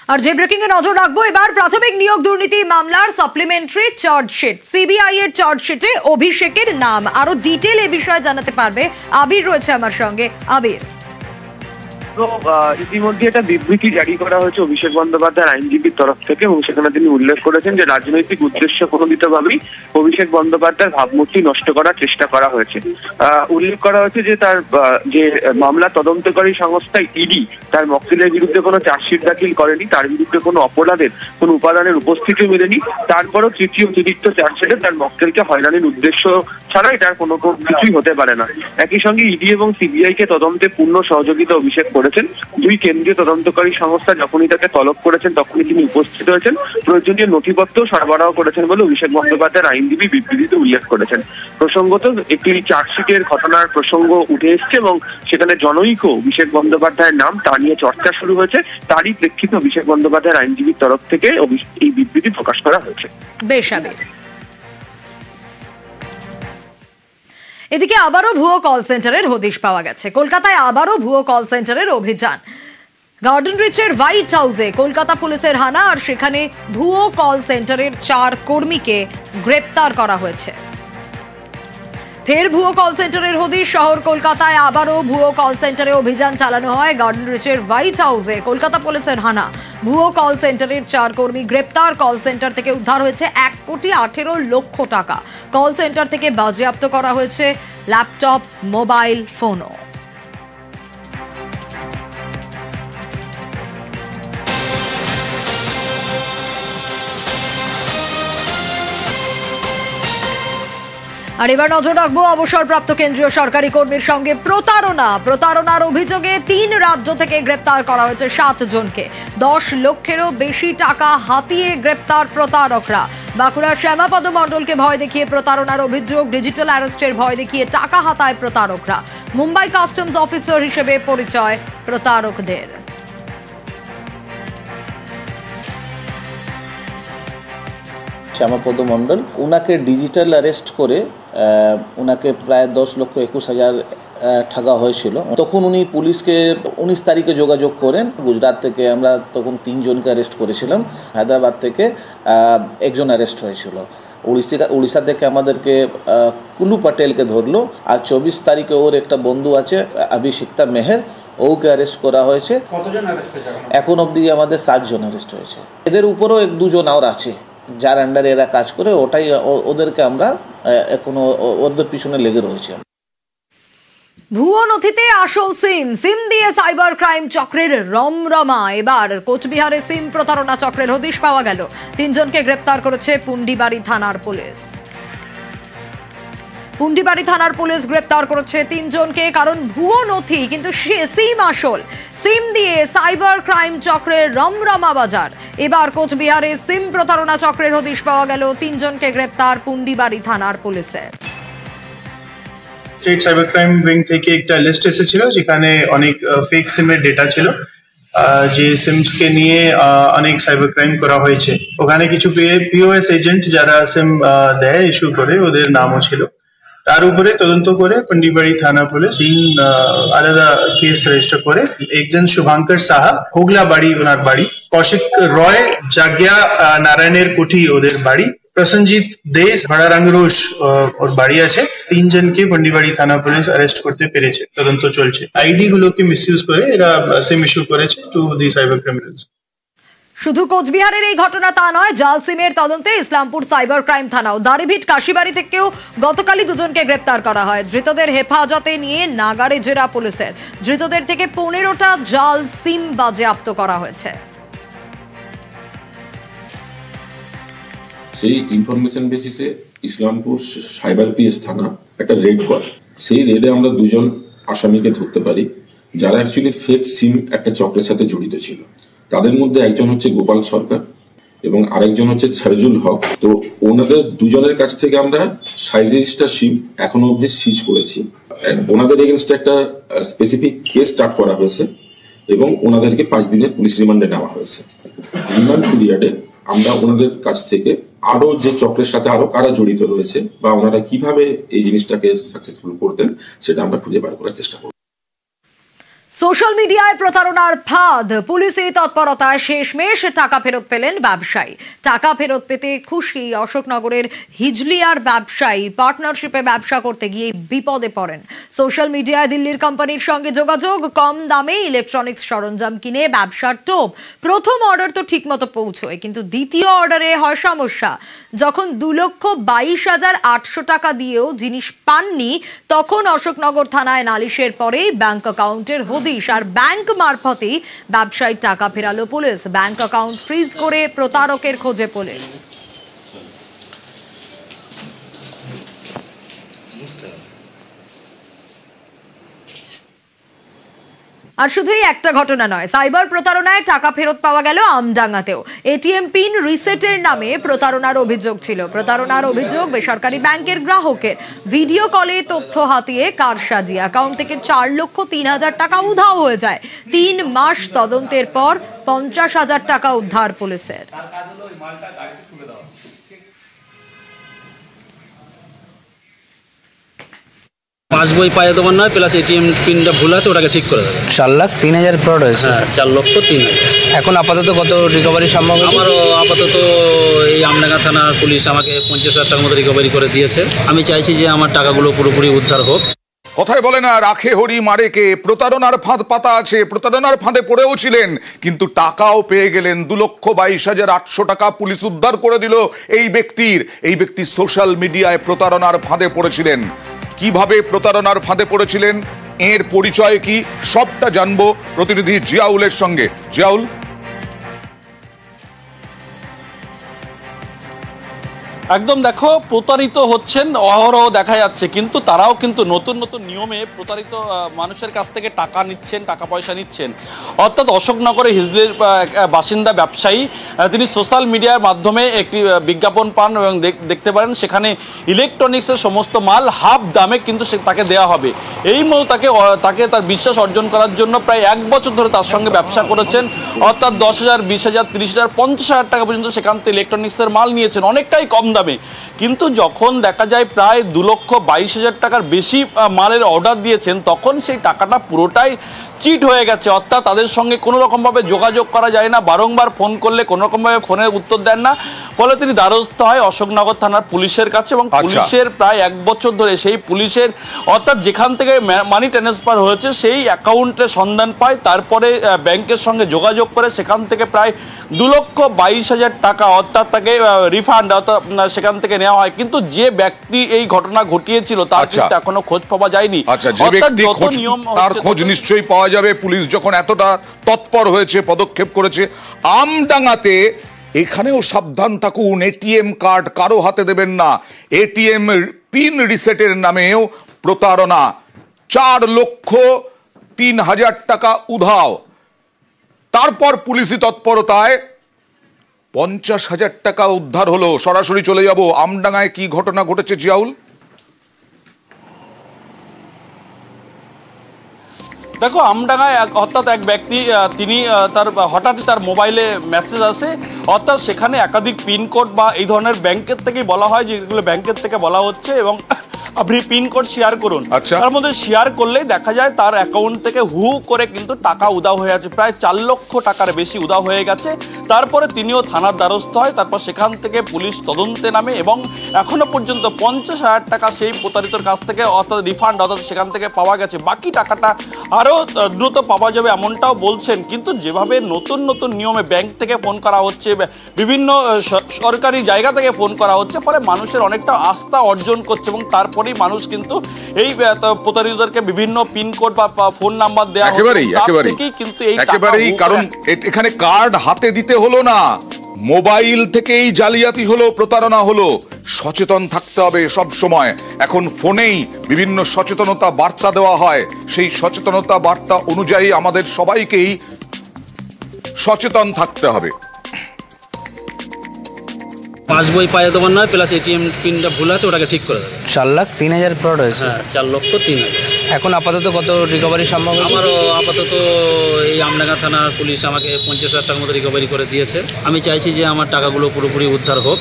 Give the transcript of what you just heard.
আর যে breaking a নজর রাখবো এবার প্রাথমিক নিয়োগ দুর্নীতি মামলার সাপ্লিমেন্টারি চার্জশিট সিবিআই এর চার্জশিটে অভিষেকের নাম। আরো ডিটেইল এ বিষয়ে জানাতে পারবে আবির রয়েছে আমার সঙ্গে। আবির, ইতিমধ্যে একটা বিবৃতি জারি করা হয়েছে অভিষেক বন্দ্যোপাধ্যায়ের আইনজীবীর তরফ থেকে এবং সেখানে তিনি উল্লেখ করেছেন যে রাজনৈতিক উদ্দেশ্য প্রণোদিতভাবেই অভিষেক বন্দ্যোপাধ্যায়ের ভাবমূর্তি নষ্ট করার চেষ্টা করা হয়েছে। উল্লেখ করা হয়েছে যে তার যে মামলা তদন্তকারী সংস্থা ইডি তার মক্কেলের বিরুদ্ধে কোনো চার্জশিট দাখিল করেনি, তার বিরুদ্ধে কোনো অপরাধের কোনো উপাদানের উপস্থিতি মেলেনি। তারপরও তৃতীয় অতিরিক্ত চার্জশিটে তার মক্কেলকে হয়রানির উদ্দেশ্য ছাড়া এটার কোনো কিছুই হতে পারে না। একই সঙ্গে ইডি এবং সিবিআই কে তদন্তে পূর্ণ সহযোগিতা অভিষেক করেছেন। দুই কেন্দ্রীয় তদন্তকারী সংস্থা যখনই তাকে তলব করেছেন তখনই তিনি উপস্থিত হয়েছেন, প্রয়োজনীয় নথিপত্র সরবরাহ করেছেন বলে অভিষেক বন্দ্যোপাধ্যায়ের আইনজীবী বিবৃতিতে উল্লেখ করেছেন। প্রসঙ্গত একটি চার্জশিটের ঘটনার প্রসঙ্গ উঠে এসছে এবং সেখানে জনৈক অভিষেক বন্দ্যোপাধ্যায়ের নাম তা নিয়ে চর্চা শুরু হয়েছে। তারই প্রেক্ষিতে অভিষেক বন্দ্যোপাধ্যায়ের আইনজীবীর তরফ থেকে এই বিবৃতি প্রকাশ করা হয়েছে। বেশ আবির। এদিকে আবারও ভুয়ো কল সেন্টারের হদিশ পাওয়া গেছে। কলকাতায় আবারও ভুয়ো কল সেন্টারের অভিযান। গার্ডেন রিচের হোয়াইট হাউসে কলকাতা পুলিশের হানা, আর সেখানে ভুয়ো কল সেন্টারের 4 কর্মীকে গ্রেপ্তার করা হয়েছে। ফের ভুয়ো কল সেন্টারের হদিশ। শহর কলকাতায় আবারও ভুয়ো কল সেন্টারে অভিযান চালানো হয়। গার্ডেন রিচের হোয়াইট হাউসে কলকাতা পুলিশের হানা, ভুয়ো কল সেন্টারের 4 কর্মী গ্রেপ্তার। কল সেন্টার থেকে উদ্ধার হয়েছে 1,18,00,000 টাকা। কল সেন্টার থেকে বাজেয়াপ্ত করা হয়েছে ল্যাপটপ, মোবাইল ফোনও। আর এবার নজর রাখবো অবসরপ্রাপ্ত কেন্দ্রীয় সরকারি কর্মীর সঙ্গে প্রতারণার অভিযোগে 3 রাজ্য থেকে গ্রেপ্তার করা হয়েছে 7 জনকে। 10 লক্ষেরও বেশি টাকা হাতিয়ে গ্রেপ্তার প্রতারকরা। বাঁকুড়ার শ্যামাপদ মণ্ডলকে ভয় দেখিয়ে প্রতারণার অভিযোগ। ডিজিটাল অ্যারেস্টের ভয় দেখিয়ে টাকা হাতায় প্রতারকরা। মুম্বাই কাস্টমস অফিসার হিসেবে পরিচয় প্রতারকদের। শ্যামাপদ মণ্ডল, ওনাকে ডিজিটাল অ্যারেস্ট করে ওনাকে প্রায় 10,21,000 টাকা হয়েছিল। তখন উনি পুলিশকে 19 তারিখে যোগাযোগ করেন। গুজরাট থেকে আমরা তখন 3 জনকে অ্যারেস্ট করেছিলাম। হায়দ্রাবাদ থেকে 1 জন অ্যারেস্ট হয়েছিল। উড়িষ্যা থেকে আমাদেরকে কুলু পটেলকে ধরলো। আর 24 তারিখে ওর একটা বন্ধু আছে অভিষিক্তা মেহের, ওকে অ্যারেস্ট করা হয়েছে। কতজন অ্যারেস্ট হয়েছে? এখন অবধি আমাদের 7 জন অ্যারেস্ট হয়েছে। এদের উপরও 1-2 জন আর আছে যার আন্ডারে এরা কাজ করে। ওটাই ওদেরকে আমরা এখনো ওদের পিছনে লেগে রয়েছে। ভুয়ো নথিতে আসল সিম দিয়ে সাইবার ক্রাইম চক্রের রমরমা। এবার কোচবিহারে সিম প্রতারণা চক্রের হদিশ পাওয়া গেল। 3 জনকে গ্রেপ্তার করেছে পুন্ডিবাড়ি থানার পুলিশ। পুন্ডিবাড়ি থানার পুলিশ গ্রেপ্তার করেছে 3 জনকে, কারণ ভুয়ো নথি কিন্তু সিম আসল। সিম দিয়ে সাইবার ক্রাইম চক্রের রমরমা বাজার। এবার কোচবিহারে সিম প্রতারণা চক্রের হদিশ পাওয়া গেল। 3 জনকে গ্রেপ্তার পুন্ডিবাড়ি থানার পুলিশের। স্টেট সাইবার ক্রাইম উইং থেকে একটা লিস্ট এসেছিল যেখানে অনেক ফেক সিমের ডেটা ছিল, যে সিমসকে নিয়ে অনেক সাইবার ক্রাইম করা হয়েছে। ওখানে কিছু পিওএস এজেন্ট যারা সিম দেয়, ইস্যু করে, ওদের নামও ছিল। তার উপরে তদন্ত করে পুন্ডিবাড়ি থানা পুলিশ 3 আলাদা কেস রেজিস্টার করে। একজন শুভাঙ্কর সাহা, হোগলা বাড়ি ওনার বাড়ি, কৌশিক রয়, জাগ্যা নারায়ণের কুঠি ওদের বাড়ি, প্রসেনজিৎ দে ভাড়ারাঙ্গরোষ ওর বাড়ি আছে। 3 জনকে পুন্ডিবাড়ি থানা পুলিশ অ্যারেস্ট করতে পেরেছে। তদন্ত চলছে। আইডি গুলোকে মিসইউজ করে এরা সিম ইস্যু করেছে টু দি সাইবার ক্রিমিনালস। শুধু কোচবিহারের এই ঘটনা তা নয়, জাল সিমের তদন্তে ইসলামপুর সাইবার ক্রাইম থানাও। দাড়িভিট কাশিবাড়ি থেকেও গতকালই 2 জনকে গ্রেপ্তার করা হয়। ধৃতদের হেফাজতে নিয়ে নাগারে জেরা পুলিশের। ধৃতদের থেকে 15টা জাল সিম বাজেয়াপ্ত করা হয়েছে। সেই ইনফরমেশন বেসিসে ইসলামপুর সাইবার পিএস থানা একটা রেড করে। সেই রেডে আমরা 2 জন আসামিকে ধরতে পারি যারা অ্যাকচুয়ালি ফেক সিম একটা চক্রের সাথে জড়িত ছিল। তাদের মধ্যে একজন হচ্ছে গোপাল সরকার এবং আরেকজন হচ্ছে সারজুল হক। তো ওনাদের 2 জনের কাছ থেকে আমরা 37টা সিম এখনো অবধি সিজ করেছি। ওনাদের এগেনস্টে একটা স্পেসিফিক কেস স্টার্ট করা হয়েছে এবং ওনাদেরকে 5 দিনের পুলিশ রিমান্ডে নেওয়া হয়েছে। রিমান্ড পিরিয়ডে আমরা ওনাদের কাছ থেকে আরো যে চক্রের সাথে আরো কারা জড়িত রয়েছে বা ওনারা কিভাবে এই জিনিসটাকে সাকসেসফুল করতেন সেটা আমরা খুঁজে বার করার চেষ্টা করব। সোশ্যাল মিডিয়ায় প্রতারণার ফাঁদ, পুলিশি তৎপরতায় শেষমেশ টাকা ফেরত পেলেন ব্যবসায়ী। টাকা ফেরত পেতে খুশি অশোকনগরের হিজলিয়ার ব্যবসায়ী। পার্টনারশিপে ব্যবসা করতে গিয়ে বিপদে পড়েন। সোশ্যাল মিডিয়ায় দিল্লির কোম্পানির সঙ্গে যোগাযোগ, কম দামে ইলেকট্রনিক্স সরঞ্জাম কিনে ব্যবসার টোপ। প্রথম অর্ডার তো ঠিকমতো পৌঁছয়, কিন্তু দ্বিতীয় অর্ডারে হয় সমস্যা। যখন 2,22,800 টাকা দিয়েও জিনিস পাননি, তখন অশোকনগর থানায় নালিশের পরেই ব্যাংক অ্যাকাউন্টের আর ব্যাংক মারফতেই ব্যবসায়ীর টাকা ফেরালো পুলিশ। ব্যাংক অ্যাকাউন্ট ফ্রিজ করে প্রতারকের খোঁজে পুলিশ। আর শুধুই একটা ঘটনা নয়, সাইবার প্রতারণায় টাকা ফেরত পাওয়া গেল আমডাঙ্গাতেও। এটিএম পিন রিসেটের নামে প্রতারণার অভিযোগ ছিল। প্রতারণার অভিযোগ বেসরকারি ব্যাংকের গ্রাহকের। ভিডিও কলে তথ্য হাতিয়ে কারসাজি, অ্যাকাউন্ট থেকে 4,03,000 টাকা উধাও হয়ে যায়। 3 মাস তদন্তের পর 50,000 টাকা উদ্ধার পুলিশের। পাসবই পায়ে তোমার নয়, প্লাস এটিএম পিনটা ভুল আছে, ওটাকে ঠিক করে দেবে। 4,03,000 ফ্রড হয়েছে। হ্যাঁ, 4,03,000। এখন আপাতত কত রিকভারি সম্ভব? আমারও আপাতত এই আমডাঙ্গা থানার পুলিশ আমাকে 50,000 টাকার মতো রিকভারি করে দিয়েছে। আমি চাইছি যে আমার টাকাগুলো পুরোপুরি উদ্ধার হোক। কথায় বলে না, রাখে হরি মারে কে। প্রতারণার ফাঁদ পাতা আছে, প্রতারণার ফাঁদে পড়েও ছিলেন, কিন্তু টাকাও পেয়ে গেলেন। 2,22,800 টাকা পুলিশ উদ্ধার করে দিল এই ব্যক্তি সোশ্যাল মিডিয়ায় প্রতারণার ফাঁদে পড়েছিলেন। কিভাবে প্রতারণার ফাঁদে পড়েছিলেন, এর পরিচয় কি, সবটা জানবো প্রতিনিধি জিয়াউলের সঙ্গে। জিয়াউল, একদম দেখো, প্রতারিত হচ্ছেন অহরহ দেখা যাচ্ছে, কিন্তু তারাও কিন্তু নতুন নতুন নিয়মে প্রতারিত মানুষের কাছ থেকে টাকা নিচ্ছেন, টাকা পয়সা নিচ্ছেন। অর্থাৎ অশোকনগরে হিজলির বাসিন্দা ব্যবসায়ী, তিনি সোশ্যাল মিডিয়ার মাধ্যমে একটি বিজ্ঞাপন পান এবং দেখতে পারেন সেখানে ইলেকট্রনিক্সের সমস্ত মাল হাফ দামে কিন্তু তাকে দেওয়া হবে। এই মতো তাকে তার বিশ্বাস অর্জন করার জন্য প্রায় 1 বছর ধরে তার সঙ্গে ব্যবসা করেছেন। অর্থাৎ 10,000, 20,000, 30,000, 50,000 টাকা পর্যন্ত সেখান থেকে ইলেকট্রনিক্সের মাল নিয়েছেন, অনেকটাই কম দামে। কিন্তু যখন দেখা যায় প্রায় 2,22,000 টাকার বেশি মালের অর্ডার দিয়েছেন, তখন সেই টাকাটা পুরোটাই চিট হয়ে গেছে। অর্থাৎ তাদের সঙ্গে কোনো রকমভাবে যোগাযোগ করা যায় না, বারংবার ফোন করলে কোনো রকমভাবে ফোনের উত্তর দেন না। ফলে তিনি দ্বারস্থ হয় অশোকনগর থানার পুলিশের কাছে, এবং পুলিশের প্রায় 1 বছর ধরে সেই পুলিশের অর্থাৎ যেখান থেকে মানি ট্রান্সফার হয়েছে সেই অ্যাকাউন্টে সন্ধান পায়। তারপরে ব্যাংকের সঙ্গে যোগাযোগ করে সেখান থেকে প্রায় 2,22,000 টাকা অর্থাৎ তাকে রিফান্ড অর্থাৎ সেখান থেকে নেওয়া হয়। কিন্তু যে ব্যক্তি এই ঘটনা ঘটিয়েছিল তার কিন্তু এখনো খোঁজ পাওয়া যায়নি। তার খোঁজ নিশ্চয়ই পাওয়া যাবে। পুলিশ যখন এতটা তৎপর হয়েছে, পদক্ষেপ করেছে। আমডাঙ্গাতে এখানেও সাবধান থাকুন, এটিএম কার্ড কারো হাতে দেবেন না। এটিএম পিন রিসেটের নামেও প্রতারণা। 4,03,000 টাকা উধাও। তারপর পুলিশি তৎপরতায় 50,000 টাকা উদ্ধার হলো। সরাসরি চলে যাব আমডাঙ্গায় কি ঘটনা ঘটেছে জিয়াউল। দেখো, আমডাঙ্গায় অর্থাৎ এক ব্যক্তি তিনি হঠাৎই তার মোবাইলে মেসেজ আসে। অর্থাৎ সেখানে একাধিক পিনকোড বা এই ধরনের ব্যাংকের থেকেই বলা হয়, যেগুলো ব্যাংকের থেকে বলা হচ্ছে, এবং আপনি পিনকোড শেয়ার করুন। তার মধ্যে শেয়ার করলেই দেখা যায় তার অ্যাকাউন্ট থেকে হু করে কিন্তু টাকা উধাও হয়ে আছে। প্রায় 4 লক্ষ টাকার বেশি উধাও হয়ে গেছে। তারপরে তিনিও থানার দ্বারস্থ হয়। তারপর সেখান থেকে পুলিশ তদন্তে নামে, এবং এখনো পর্যন্ত 50,000 টাকা সেই প্রতারিতর কাছ থেকে অর্থাৎ রিফান্ড অর্থাৎ সেখান থেকে পাওয়া গেছে। বাকি টাকাটা আরও দ্রুত পাওয়া যাবে এমনটাও বলছেন। কিন্তু যেভাবে নতুন নতুন নিয়মে ব্যাংক থেকে ফোন করা হচ্ছে, বিভিন্ন সরকারি জায়গা থেকে ফোন করা হচ্ছে, ফলে মানুষের অনেকটা আস্থা অর্জন করছে, এবং তারপরেই মানুষ কিন্তু এই প্রতারিতদেরকে বিভিন্ন পিনকোড বা ফোন নাম্বার দেওয়া হচ্ছে। কিন্তু একেবারেই, কারণ এখানে কার্ড হাতে দিতে হলো না, মোবাইল থেকেই জালিয়াতি হলো, প্রতারণা হলো। সচেতন থাকতে হবে সব সময়। এখন ফোনেই বিভিন্ন সচেতনতা বার্তা দেওয়া হয়, সেই সচেতনতা বার্তা অনুযায়ী আমাদের সবাইকেই সচেতন থাকতে হবে। পাসবই পায়ে তোমার নয়, প্লাস এটিএম পিনটা ভুল আছে, ওটাকে ঠিক করে দেবে। 4,03,000 ফ্রড হয়েছে। হ্যাঁ, 4,03,000। এখন আপাতত কত রিকভারি সম্ভব? আমারও আপাতত এই আমডাঙ্গা থানার পুলিশ আমাকে 50,000 টাকার মতো রিকভারি করে দিয়েছে। আমি চাইছি যে আমার টাকাগুলো পুরোপুরি উদ্ধার হোক।